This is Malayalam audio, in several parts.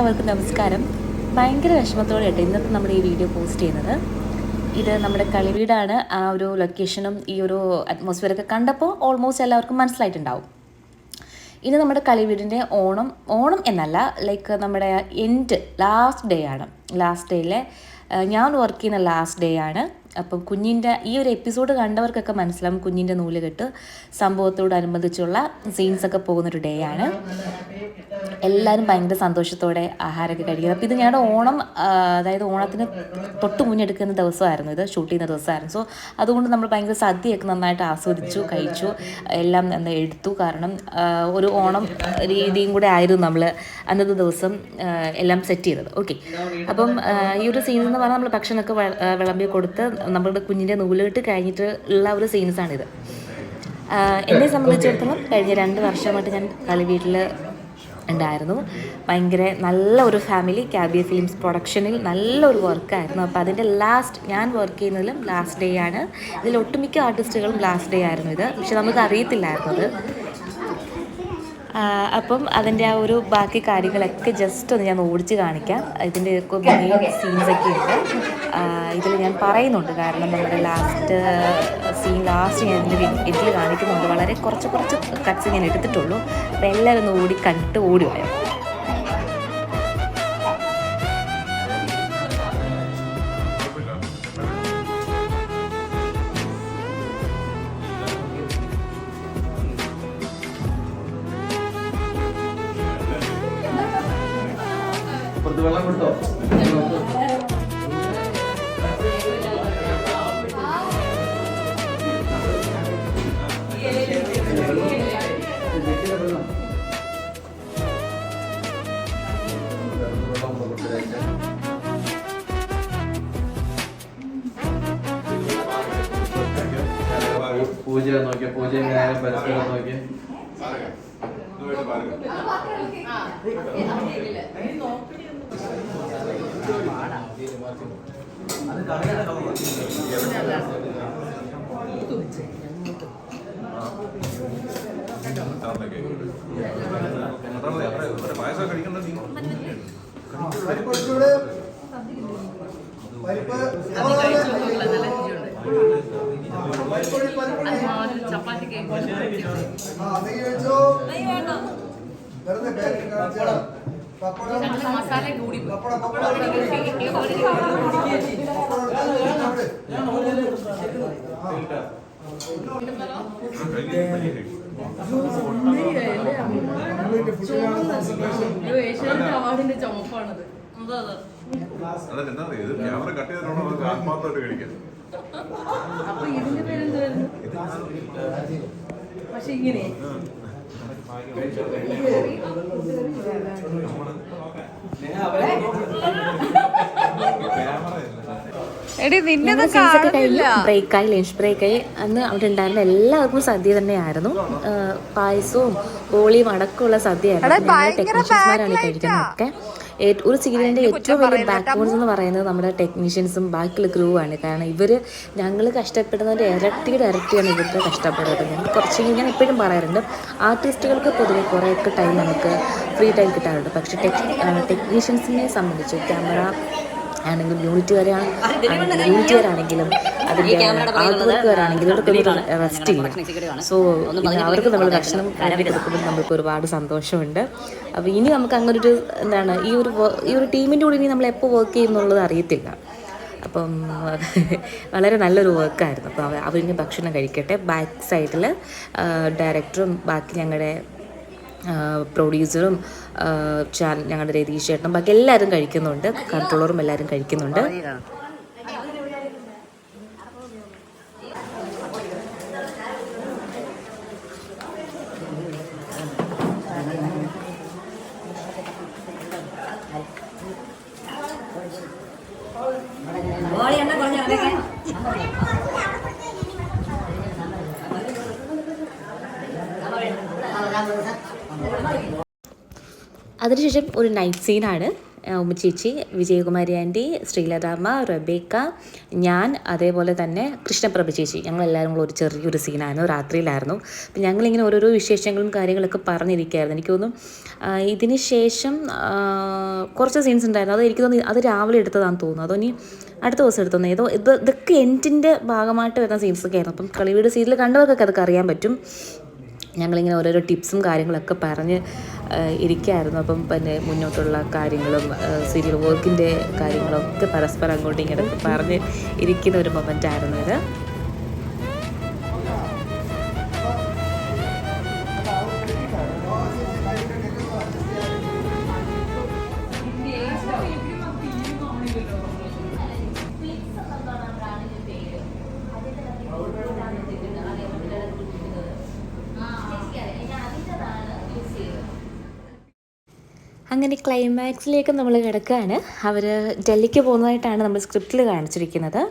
എല്ലാവർക്കും നമസ്കാരം. ഭയങ്കര വിഷമത്തോടെ കേട്ടോ ഇന്നത്തെ നമ്മുടെ ഈ വീഡിയോ പോസ്റ്റ് ചെയ്യുന്നത്. ഇത് നമ്മുടെ കളിവീടാണ്. ആ ഒരു ലൊക്കേഷനും ഈ ഒരു അറ്റ്മോസ്ഫിയറൊക്കെ കണ്ടപ്പോൾ ഓൾമോസ്റ്റ് എല്ലാവർക്കും മനസ്സിലായിട്ടുണ്ടാവും. ഇനി നമ്മുടെ കളിവീടിൻ്റെ ഓണം എന്നല്ല, ലൈക്ക് നമ്മുടെ ലാസ്റ്റ് ഡേ ആണ്. ലാസ്റ്റ് ഡേയിലെ ഞാൻ വർക്ക് ചെയ്യുന്ന ലാസ്റ്റ് ഡേ ആണ്. അപ്പം കുഞ്ഞിൻ്റെ ഈ ഒരു എപ്പിസോഡ് കണ്ടവർക്കൊക്കെ മനസ്സിലാവും കുഞ്ഞിൻ്റെ നൂലുകെട്ട് സംഭവത്തോടനുബന്ധിച്ചുള്ള സീൻസൊക്കെ പോകുന്നൊരു ഡേ ആണ്. എല്ലാവരും ഭയങ്കര സന്തോഷത്തോടെ ആഹാരമൊക്കെ കഴിക്കുന്നത്. അപ്പോൾ ഇത് ഞങ്ങളുടെ അതായത് ഓണത്തിന് തൊട്ട് മുന്നെടുക്കുന്ന ദിവസമായിരുന്നു, ഇത് ഷൂട്ട് ചെയ്യുന്ന ദിവസമായിരുന്നു. സോ അതുകൊണ്ട് നമ്മൾ ഭയങ്കര സദ്യയൊക്കെ നന്നായിട്ട് ആസ്വദിച്ചു, കഴിച്ചു, എല്ലാം എടുത്തു. കാരണം ഒരു ഓണം രീതിയും കൂടെ ആയിരുന്നു നമ്മൾ അന്നത്തെ ദിവസം എല്ലാം സെറ്റ് ചെയ്തത്. ഓക്കെ, അപ്പം ഈ ഒരു സീൻ എന്ന് പറഞ്ഞാൽ നമ്മൾ ഭക്ഷണമൊക്കെ വിളമ്പി കൊടുത്ത് നമ്മളുടെ കുഞ്ഞിൻ്റെ നൂലുകെട്ട് കഴിഞ്ഞിട്ട് ഉള്ള ഒരു സീൻസാണിത്. എന്നെ സംബന്ധിച്ചിടത്തോളം കഴിഞ്ഞ 2 വർഷമായിട്ട് ഞാൻ കളിവീട്ടിൽ ഉണ്ടായിരുന്നു. ഭയങ്കര നല്ല ഒരു ഫാമിലി, കാബിയ ഫിലിംസ് പ്രൊഡക്ഷനിൽ നല്ലൊരു വർക്കായിരുന്നു. അപ്പോൾ അതിൻ്റെ ഞാൻ വർക്ക് ചെയ്യുന്നതിലും ലാസ്റ്റ് ഡേ ആണ്. ഇതിൽ ഒട്ടുമിക്ക ആർട്ടിസ്റ്റുകളും ലാസ്റ്റ് ഡേ ആയിരുന്നു ഇത്, പക്ഷെ നമുക്ക് അറിയത്തില്ലായിരുന്നു അത്. അപ്പം അതിൻ്റെ ആ ഒരു ബാക്കി കാര്യങ്ങളൊക്കെ ജസ്റ്റ് ഒന്ന് ഞാൻ ഓടിച്ച് കാണിക്കാം. ഇതിൻ്റെ ഒക്കെ മെയിൻ സീൻസൊക്കെ ഉണ്ട്, ഇതിൽ ഞാൻ പറയുന്നുണ്ട്. കാരണം നമ്മുടെ ലാസ്റ്റ് ഞാൻ ഇതിൽ കാണിക്കുന്നുണ്ട്. വളരെ കുറച്ച് കട്ട്സ് ഞാൻ എടുത്തിട്ടുള്ളൂ. അപ്പോൾ എല്ലാവരും ഒന്ന് കണ്ടിട്ട് ഓടി പോയോ. വെള്ളം കൊടുത്തോ? പൂജ നോക്കിയ പൂജ പരസ്പരം നോക്കിയ പായസം കഴിക്കുന്ന ചപ്പാത്തി മസാല കൂടി അവാർഡിന്റെ ചുമപ്പാണത്. അതെന്താ ഇത് ക്യാമറ കട്ട് ചെയ്തിട്ടുണ്ടോ ആത്മാർത്ഥമായിട്ട് കഴിക്കാൻ? അപ്പൊ ഇതിന്റെ പേരെന്തായിരുന്നു? പക്ഷെ ഇങ്ങനെ ബ്രേക്കായി, ലഞ്ച് ബ്രേക്കായി. അന്ന് അവിടെ ഉണ്ടായിരുന്ന എല്ലാവർക്കും സദ്യ തന്നെയായിരുന്നു. പായസവും ബോളിയും അടക്കമുള്ള സദ്യയായിരുന്നു. ടെക്നീഷ്യന്മാരാണ് കഴിക്കുന്നതൊക്കെ. ഒരു സീരിയലിൻ്റെ ഏറ്റവും വലിയ ബാക്ക് ബോൺസ് എന്ന് പറയുന്നത് നമ്മുടെ ടെക്നീഷ്യൻസും ബാക്കിയുള്ള ക്രൂ ആണ്. കാരണം ഞങ്ങൾ കഷ്ടപ്പെടുന്നതിൻ്റെ ഇരട്ടിയാണ് ഇവരുടെ കഷ്ടപ്പെടുന്നത്. ഞാൻ എപ്പോഴും പറയാറുണ്ട്, ആർട്ടിസ്റ്റുകൾക്ക് പൊതുവെ കുറേയൊക്കെ ടൈം നമുക്ക് ഫ്രീ ടൈം കിട്ടാറുണ്ട്. പക്ഷേ ടെക്നീഷ്യൻസിനെ സംബന്ധിച്ച് ക്യാമറ ആണെങ്കിലും യൂണിറ്റുകാരാണെങ്കിലും അതിൻ്റെ ആർട്ട്വർക്കുകാരാണെങ്കിലും ഇവർക്കൊന്നും റെസ്റ്റ് ഇല്ല. സോ അവർക്ക് നമ്മൾ ഭക്ഷണം കൊടുക്കുമ്പോൾ നമുക്ക് ഒരുപാട് സന്തോഷമുണ്ട്. അപ്പോൾ ഇനി നമുക്ക് അങ്ങനൊരു ഈ ഒരു ടീമിൻ്റെ കൂടെ ഇനി നമ്മൾ എപ്പോൾ വർക്ക് ചെയ്യുന്നുള്ളത് അറിയത്തില്ല. അപ്പം വളരെ നല്ലൊരു വർക്കായിരുന്നു. അപ്പോൾ അവരിനി ഭക്ഷണം കഴിക്കട്ടെ. ബാക്ക് സൈഡിൽ ഡയറക്ടറും ബാക്കി ഞങ്ങളുടെ പ്രൊഡ്യൂസറും ഞങ്ങളുടെ രതീഷ് ചേട്ടനും ബാക്കി എല്ലാവരും കഴിക്കുന്നുണ്ട്. കൺട്രോളറും എല്ലാവരും കഴിക്കുന്നുണ്ട്. അതിനുശേഷം ഒരു നൈറ്റ് സീനാണ്. ഉമ്മച്ചേച്ചി, വിജയകുമാരി ആൻറ്റി, ശ്രീലതാമ്മ, റബേക്ക, ഞാൻ, അതേപോലെ തന്നെ കൃഷ്ണപ്രഭ ചേച്ചി, ഞങ്ങളെല്ലാവരും കൂടെ ഒരു ചെറിയൊരു സീനായിരുന്നു, രാത്രിയിലായിരുന്നു. അപ്പം ഞങ്ങളിങ്ങനെ ഓരോരോ വിശേഷങ്ങളും കാര്യങ്ങളൊക്കെ പറഞ്ഞിരിക്കുകയായിരുന്നു. എനിക്ക് തോന്നുന്നു ഇതിന് ശേഷം കുറച്ച് സീൻസ് ഉണ്ടായിരുന്നു. അത് എനിക്ക് തോന്നുന്നു അത് രാവിലെ എടുത്തതാണെന്ന് തോന്നുന്നു. അതോ ഇനി അടുത്ത ദിവസം എടുത്തോന്നു. ഇതൊക്കെ എൻഡിൻ്റെ ഭാഗമായിട്ട് വരുന്ന സീൻസൊക്കെ ആയിരുന്നു. അപ്പം കളിവീട് സീരിയൽ കണ്ടവർക്കൊക്കെ അതൊക്കെ അറിയാൻ പറ്റും. ഞങ്ങളിങ്ങനെ ഓരോരോ ടിപ്സും കാര്യങ്ങളൊക്കെ പറഞ്ഞ് ഇരിക്കുകയായിരുന്നു. അപ്പം പിന്നെ മുന്നോട്ടുള്ള കാര്യങ്ങളും സീരിയൽ വർക്കിൻ്റെ കാര്യങ്ങളൊക്കെ പരസ്പരം അങ്ങോട്ടും ഇങ്ങോട്ടൊക്കെ പറഞ്ഞ് ഇരിക്കുന്ന ഒരു മൊമെൻ്റായിരുന്നു ഇത്. അങ്ങനെ ക്ലൈമാക്സിലേക്ക് നമ്മൾ കിടക്കുകയാണ്. അവർ ഡൽഹിക്ക് പോകുന്നതായിട്ടാണ് നമ്മൾ സ്ക്രിപ്റ്റിൽ കാണിച്ചിരിക്കുന്നത്.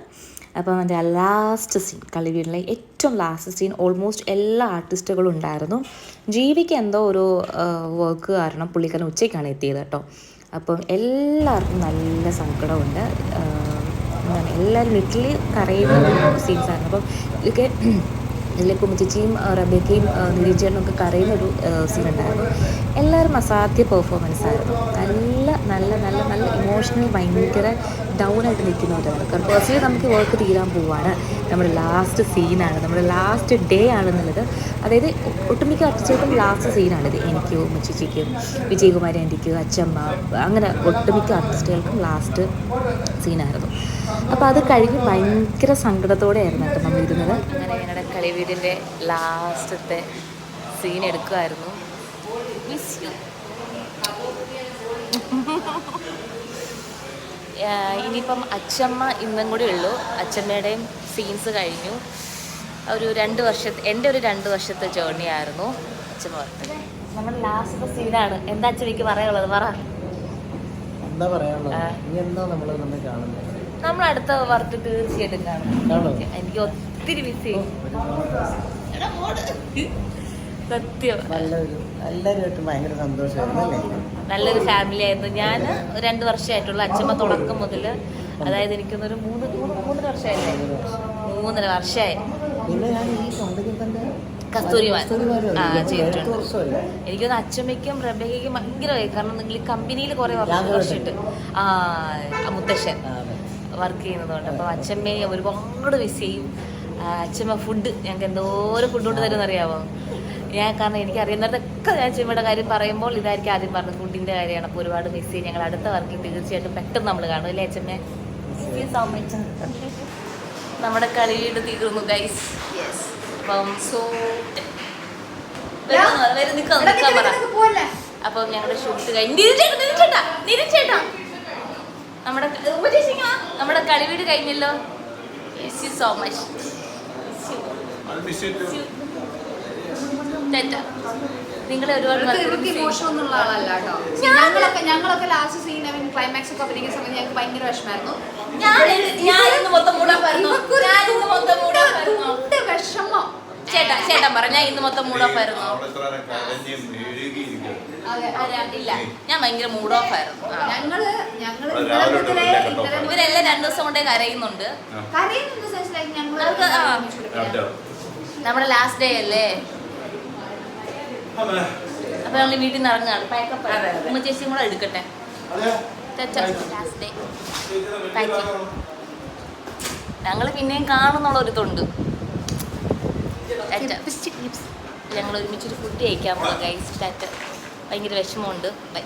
അപ്പം അതിൻ്റെ ലാസ്റ്റ് സീൻ, കളിവീടിലെ ഏറ്റവും ലാസ്റ്റ് സീൻ ഓൾമോസ്റ്റ് എല്ലാ ആർട്ടിസ്റ്റുകളും ഉണ്ടായിരുന്നു. ജീവിക്ക് എന്തോ ഒരു വർക്ക് കാരണം പുള്ളിക്കാരൻ ഉച്ചയ്ക്കാണ് എത്തിയത് കേട്ടോ. അപ്പം എല്ലാവർക്കും നല്ല സങ്കടമുണ്ട്. എന്താണ്, എല്ലാവരും ലിറ്ററലി കരയുന്ന സീൻസായിരുന്നു. അപ്പം ഇതൊക്കെ ഇതിലെ കുമ്മച്ചിയും റബേക്കയും നിരീക്ഷണമൊക്കെ കരയുന്നൊരു സീനുണ്ടായിരുന്നു. എല്ലാവരും അസാധ്യ പെർഫോമൻസ് ആയിരുന്നു. നല്ല നല്ല നല്ല നല്ല ഇമോഷണൽ, ഭയങ്കര ഡൗൺ ആയിട്ട് നിൽക്കുന്നവരാണ്. കാരണം പേഴ്സണലി നമുക്ക് വർക്ക് തീരാൻ പോവാണ്, നമ്മുടെ ലാസ്റ്റ് സീനാണ്, നമ്മുടെ ലാസ്റ്റ് ഡേ ആണെന്നുള്ളത്. അതായത് ഒട്ടുമിക്ക ആർട്ടിസ്റ്റുകൾക്കും ലാസ്റ്റ് സീനാണിത്. എനിക്കും ഉമ്മച്ചിക്കും വിജയകുമാരി ആൻറ്റിക്കും അച്ചമ്മ, അങ്ങനെ ഒട്ടുമിക്ക ആർട്ടിസ്റ്റുകൾക്കും ലാസ്റ്റ് സീനായിരുന്നു. അപ്പോൾ അത് കഴിഞ്ഞ് ഭയങ്കര സങ്കടത്തോടെ ആയിരുന്നു കേട്ടോ നമ്മൾ ഇരുന്നത്. അങ്ങനെ ഞങ്ങളുടെ കളിവീടിൻ്റെ ലാസ്റ്റത്തെ സീൻ എടുക്കുമായിരുന്നു. Miss you. ഇനിയിപ്പം അച്ചമ്മ ഇന്നും കൂടി ഉള്ളൂ. അച്ചമ്മയുടെയും സീൻസ് കഴിഞ്ഞു. ഒരു 2 വർഷത്തെ, എൻ്റെ ഒരു 2 വർഷത്തെ ജേർണി ആയിരുന്നു അച്ചമ്മ പറഞ്ഞത്. നമ്മുടെ ലാസ്റ്റത്തെ സീനാണ്. എന്താ അച്ഛനക്ക് പറയാനുള്ളത്? പറ. എന്താ പറയാനുള്ളത്? ഇനി എന്താ നമ്മൾ കാണുന്നത്? നമ്മൾ അടുത്ത വർക്ക് തീർച്ചയായിട്ടും കാണും. എനിക്ക് ഒത്തിരി മിസ് ചെയ്യും. സത്യം എല്ലാവരുമായിട്ട് ഭയങ്കര സന്തോഷമായിരുന്നു അല്ലേ? നല്ലൊരു ഫാമിലി ആയിരുന്നു. ഞാൻ 2 വർഷമായിട്ടുള്ള അച്ഛമ്മ തുടക്കം മുതൽ, അതായത് എനിക്കൊന്നൊരു 3 വർഷമായില്ലേ, 3.5 വർഷമായി. പിന്നെ ഞാൻ ഈ സ്വന്തത്തിൽ തന്നെ കസ്തൂരിമാൻ ചെയ്തിട്ടുണ്ട്. എനിക്കൊന്ന് അച്ഛമ്മയ്ക്കും റബേക്കയ്ക്കും ഭയങ്കരമായി. കാരണം നിങ്ങൾ ഈ കമ്പനിയിൽ കുറേ വർഷമായിട്ട് മുത്തശ്ശൻ വർക്ക് ചെയ്യുന്നതുകൊണ്ട്. അപ്പോൾ അച്ഛമ്മയെ ഒരുപാട് മിസ് ചെയ്യും. അച്ഛമ്മ ഫുഡ് ഞങ്ങൾക്ക് എന്തോരം ഫുഡ് കൊണ്ട് തരുമെന്ന് അറിയാമോ? കാരണം എനിക്ക് അറിയുന്നിടത്തൊക്കെ ഞാൻ അച്ഛമ്മയുടെ കാര്യം പറയുമ്പോൾ ഇതായിരിക്കും ആദ്യം പറഞ്ഞത്, ഫുഡിൻ്റെ കാര്യമാണ്. അപ്പോൾ ഒരുപാട് മിസ് ചെയ്യും. ഞങ്ങൾ അടുത്ത വർക്കിൽ തീർച്ചയായിട്ടും പെട്ടെന്ന് നമ്മൾ കാണും അല്ലേ അച്ഛമ്മേ? നമ്മുടെ കളിയുടെ തീർന്നു ഗൈസ്. അപ്പം നിൽക്കാൻ പറ. അപ്പം ഞങ്ങളുടെ ഷൂട്ട് കഴിഞ്ഞ് നമ്മുടെ കളിവീട് കഴിഞ്ഞല്ലോ. So much. നിങ്ങളെ ഒരുപാട് ഇമോഷനൊന്നുള്ള ആളല്ല കേട്ടോ. ഞങ്ങളൊക്കെ ലാസ്റ്റ് സീൻ ക്ലൈമാക്സ് ഒക്കെ അഭിനയിക്കുന്ന സമയത്ത് ഞങ്ങൾക്ക് ഭയങ്കര വിഷമായിരുന്നു. വിഷമം ചേട്ടൻ പറ. ഞാൻ ഇന്ന് മൊത്തം മൂഡ് ഓഫ് ആയിരുന്നു. ഇല്ല, ഞാൻ ഭയങ്കര മൂഡ് ഓഫ് ആയിരുന്നു. ഇവരെല്ലാം 2 ദിവസം കൊണ്ടേ കരയുന്നുണ്ട്. നമ്മുടെ ലാസ്റ്റ് ഡേ അല്ലേ, അപ്പൊ ഞങ്ങൾ വീട്ടിൽ നിന്ന് ഇറങ്ങുകയാണ്. പാക്കപ്പ് ചേച്ചിയും കൂടെ എടുക്കട്ടെ. ലാസ്റ്റ് ഡേ ഞങ്ങൾ പിന്നെയും കാണുന്നുള്ളൊരിതുണ്ട്. ഞങ്ങൾ ഒരുമിച്ചൊരു ഫുഡ് കഴിക്കാൻ പോകാം ഗൈസ്. ഭയങ്കര വിഷമമുണ്ട്. ബൈ.